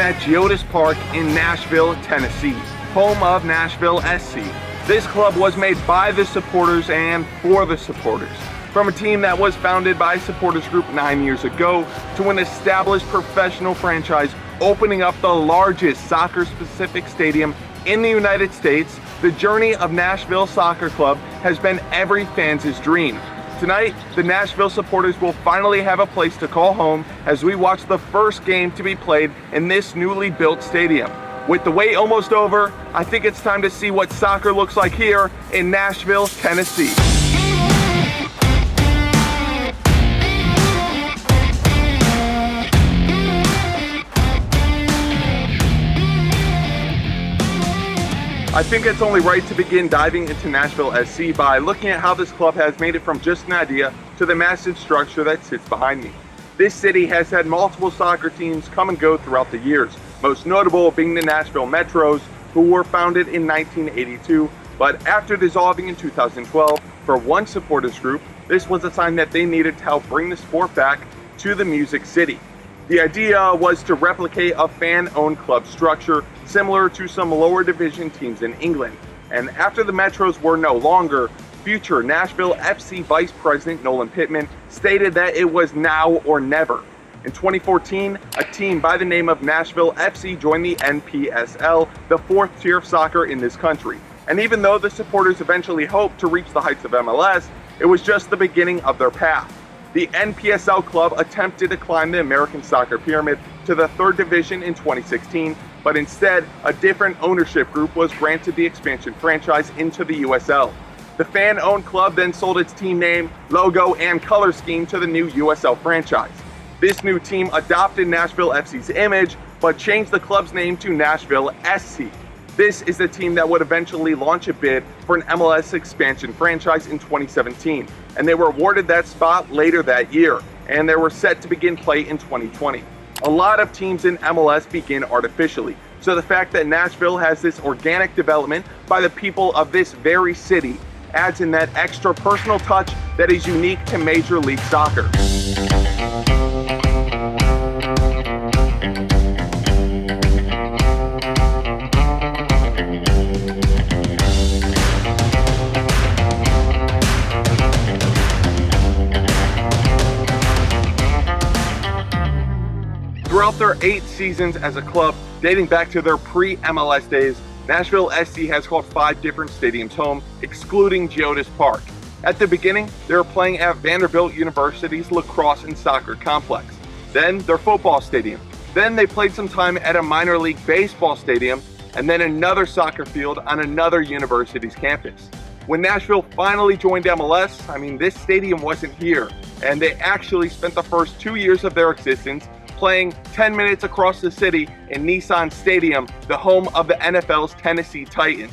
at GEODIS Park in Nashville, Tennessee, home of Nashville SC. This club was made by the supporters and for the supporters. From a team that was founded by a supporters group 9 years ago to an established professional franchise opening up the largest soccer-specific stadium in the United States, the journey of Nashville Soccer Club has been every fan's dream. Tonight, the Nashville supporters will finally have a place to call home as we watch the first game to be played in this newly built stadium. With the wait almost over, I think it's time to see what soccer looks like here in Nashville, Tennessee. I think it's only right to begin diving into Nashville SC by looking at how this club has made it from just an idea to the massive structure that sits behind me. This city has had multiple soccer teams come and go throughout the years, most notable being the Nashville Metros, who were founded in 1982, but after dissolving in 2012 for one supporters group, this was a sign that they needed to help bring the sport back to the Music City. The idea was to replicate a fan-owned club structure similar to some lower division teams in England. And after the Metros were no longer, future Nashville FC Vice President Nolan Pittman stated that it was now or never. In 2014, a team by the name of Nashville FC joined the NPSL, the fourth tier of soccer in this country. And even though the supporters eventually hoped to reach the heights of MLS, it was just the beginning of their path. The NPSL club attempted to climb the American soccer pyramid to the third division in 2016, but instead, a different ownership group was granted the expansion franchise into the USL. The fan-owned club then sold its team name, logo, and color scheme to the new USL franchise. This new team adopted Nashville FC's image, but changed the club's name to Nashville SC. This is the team that would eventually launch a bid for an MLS expansion franchise in 2017, and they were awarded that spot later that year, and they were set to begin play in 2020. A lot of teams in MLS begin artificially, so the fact that Nashville has this organic development by the people of this very city adds in that extra personal touch that is unique to Major League Soccer. Throughout their 8 seasons as a club, dating back to their pre-MLS days, Nashville SC has called 5 different stadiums home, excluding GEODIS Park. At the beginning, they were playing at Vanderbilt University's lacrosse and soccer complex, then their football stadium. Then they played some time at a minor league baseball stadium, and then another soccer field on another university's campus. When Nashville finally joined MLS, this stadium wasn't here, and they actually spent the first 2 years of their existence playing 10 minutes across the city in Nissan Stadium, the home of the NFL's Tennessee Titans.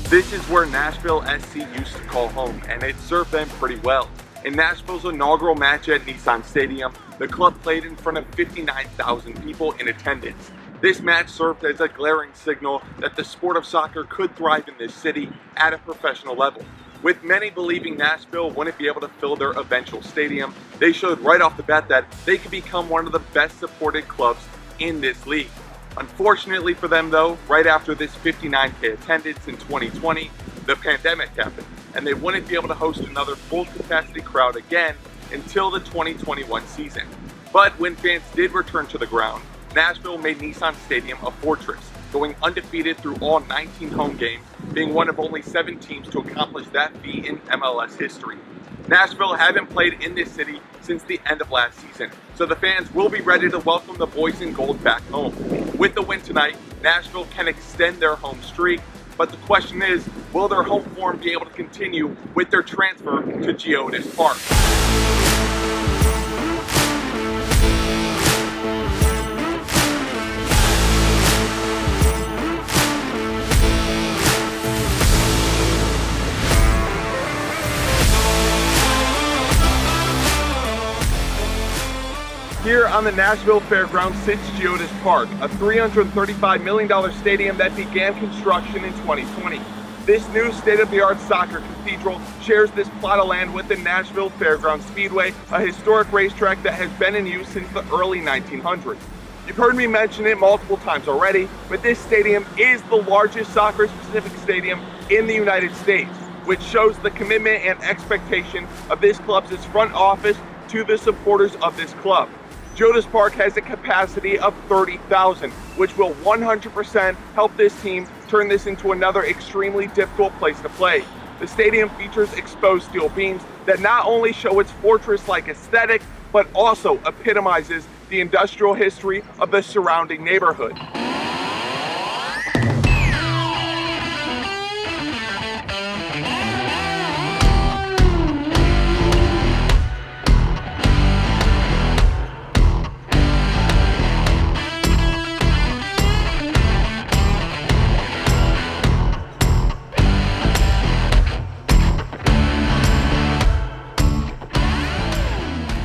This is where Nashville SC used to call home, and it served them pretty well. In Nashville's inaugural match at Nissan Stadium, the club played in front of 59,000 people in attendance. This match served as a glaring signal that the sport of soccer could thrive in this city at a professional level. With many believing Nashville wouldn't be able to fill their eventual stadium, they showed right off the bat that they could become one of the best supported clubs in this league. Unfortunately for them though, right after this 59K attendance in 2020, the pandemic happened, and they wouldn't be able to host another full capacity crowd again until the 2021 season. But when fans did return to the ground, Nashville made Nissan Stadium a fortress, going undefeated through all 19 home games, being one of only 7 teams to accomplish that feat in MLS history. Nashville haven't played in this city since the end of last season, so the fans will be ready to welcome the boys in gold back home. With the win tonight, Nashville can extend their home streak, but the question is, will their home form be able to continue with their transfer to GEODIS Park? on the Nashville Fairgrounds sits GEODIS Park, a $335 million stadium that began construction in 2020. This new state-of-the-art soccer cathedral shares this plot of land with the Nashville Fairgrounds Speedway, a historic racetrack that has been in use since the early 1900s. You've heard me mention it multiple times already, but this stadium is the largest soccer-specific stadium in the United States, which shows the commitment and expectation of this club's front office to the supporters of this club. GEODIS Park has a capacity of 30,000, which will 100% help this team turn this into another extremely difficult place to play. The stadium features exposed steel beams that not only show its fortress-like aesthetic, but also epitomizes the industrial history of the surrounding neighborhood.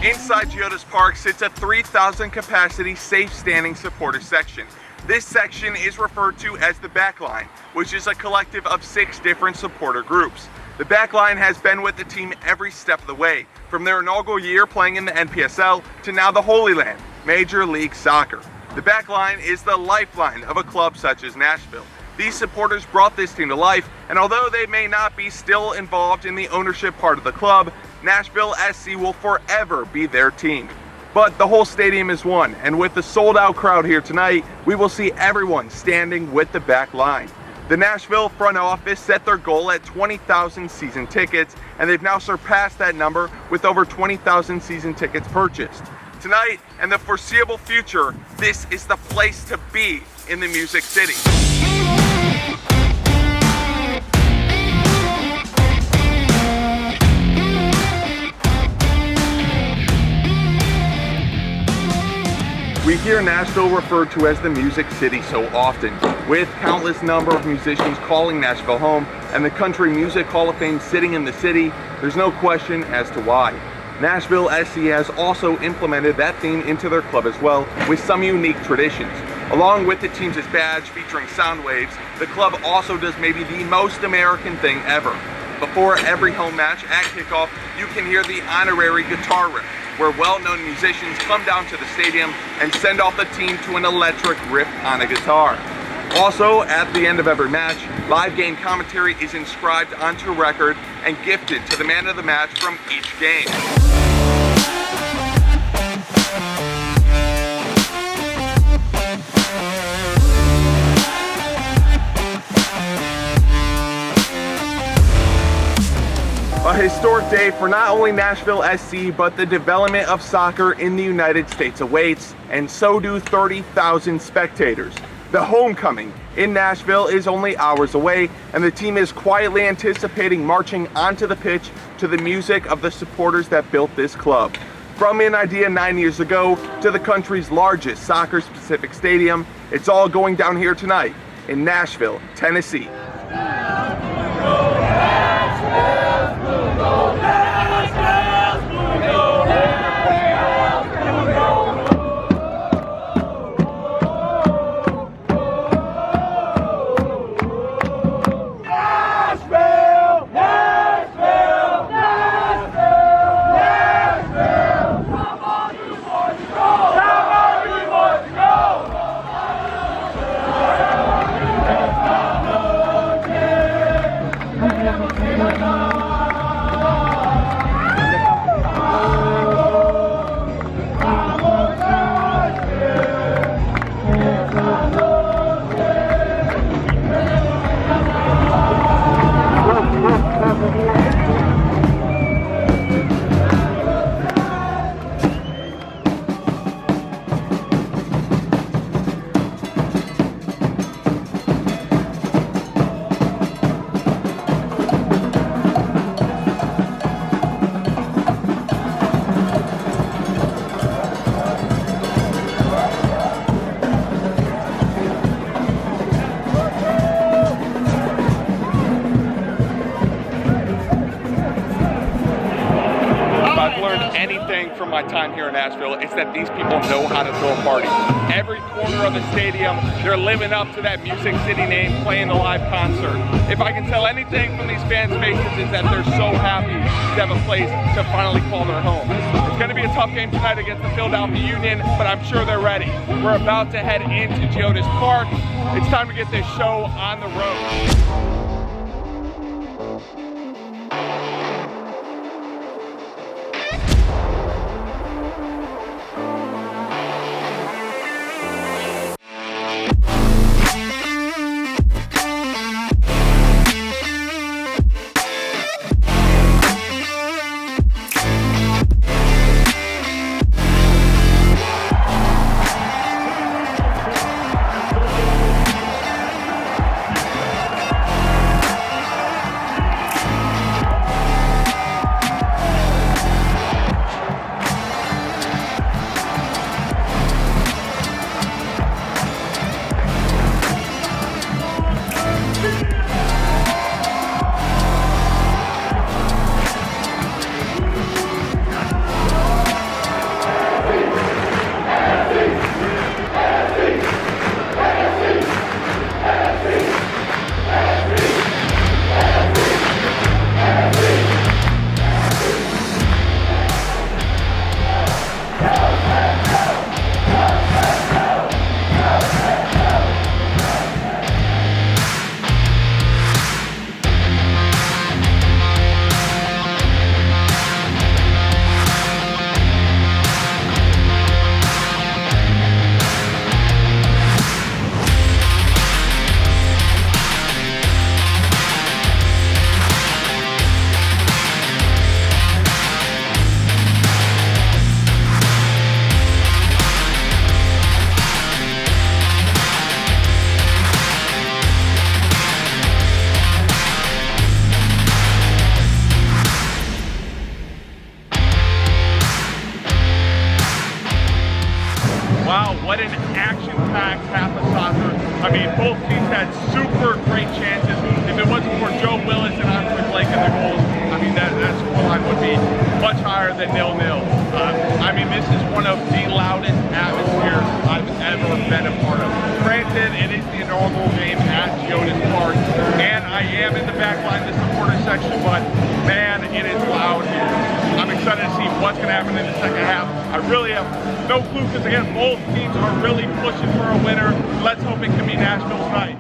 Inside GEODIS Park sits a 3,000 capacity safe standing supporter section. This section is referred to as the Backline, which is a collective of 6 different supporter groups. The Backline has been with the team every step of the way, from their inaugural year playing in the NPSL to now the Holy Land, Major League Soccer. The Backline is the lifeline of a club such as Nashville. These supporters brought this team to life, and although they may not be still involved in the ownership part of the club, Nashville SC will forever be their team. But the whole stadium is one, and with the sold-out crowd here tonight, we will see everyone standing with the Backline. The Nashville front office set their goal at 20,000 season tickets, and they've now surpassed that number with over 20,000 season tickets purchased. Tonight and the foreseeable future, this is the place to be in the Music City. We hear Nashville referred to as the Music City so often, with countless number of musicians calling Nashville home and the Country Music Hall of Fame sitting in the city. There's no question as to why. Nashville SC has also implemented that theme into their club as well, with some unique traditions. Along with the team's badge featuring sound waves, the club also does maybe the most American thing ever. Before every home match at kickoff, you can hear the honorary guitar riff, where well-known musicians come down to the stadium and send off the team to an electric riff on a guitar. Also, at the end of every match, live game commentary is inscribed onto a record and gifted to the man of the match from each game. A historic day for not only Nashville SC, but the development of soccer in the United States awaits, and so do 30,000 spectators. The homecoming in Nashville is only hours away, and the team is quietly anticipating marching onto the pitch to the music of the supporters that built this club. From an idea 9 years ago to the country's largest soccer-specific stadium, it's all going down here tonight in Nashville, Tennessee. my time here in Nashville, it's that these people know how to throw a party. Every corner of the stadium, they're living up to that Music City name, playing a live concert. If I can tell anything from these fans' faces, is that they're so happy to have a place to finally call their home. It's going to be a tough game tonight against the Philadelphia Union, but I'm sure they're ready. We're about to head into GEODIS Park. It's time to get this show on the road. Wow, what an action-packed half of soccer. I mean, both teams had super great chances. If it wasn't for Joe Willis and Andre Blake in the goals, I mean, that scoreline would be much higher than 0-0. I mean, this is one of the loudest atmospheres I've ever been a part of. Granted, it is the inaugural game at GEODIS Park, and I am in the backline, the supporter section, but man, it is loud here. I'm excited to see what's going to happen in the second half. I really have no clue because, again, both teams are really pushing for a winner. Let's hope it can be Nashville's night.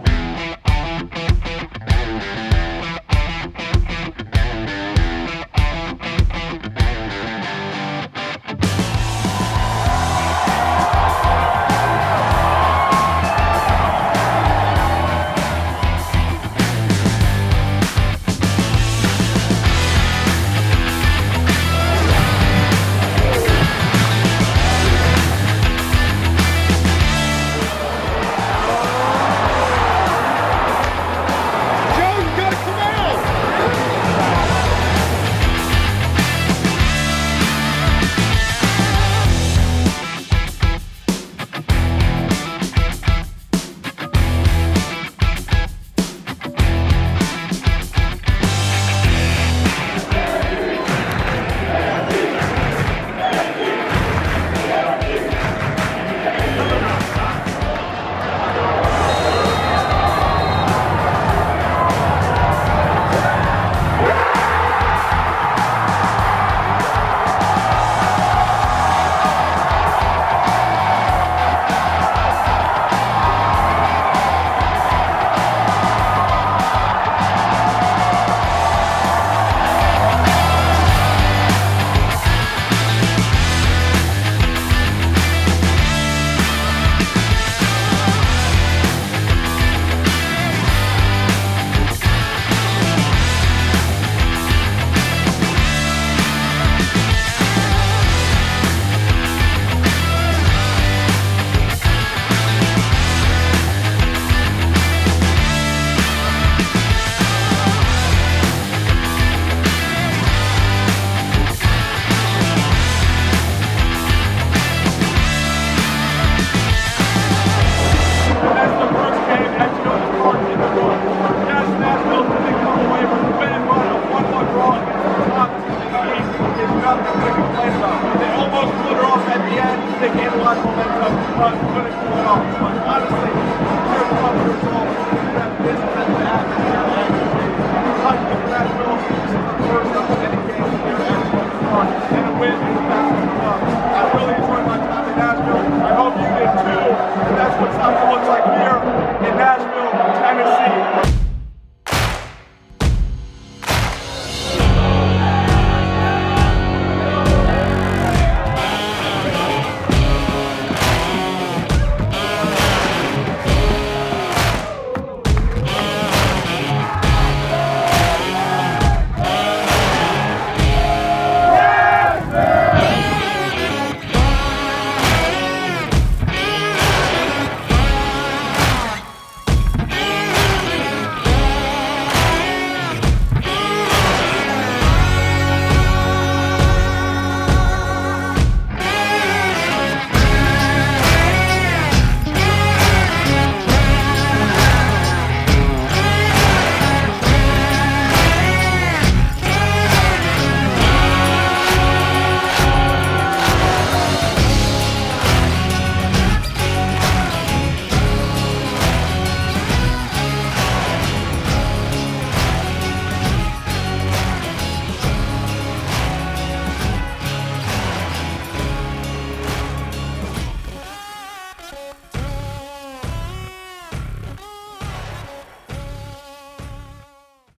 but couldn't pull it off. But honestly, here's the result. That this is the atmosphere at the stadium. Lucky for Nashville, this is the first of many games here at GEODIS Park, and a win is the best of luck. I really enjoyed my time in Nashville. I hope you did too, and that's what soccer looks like here.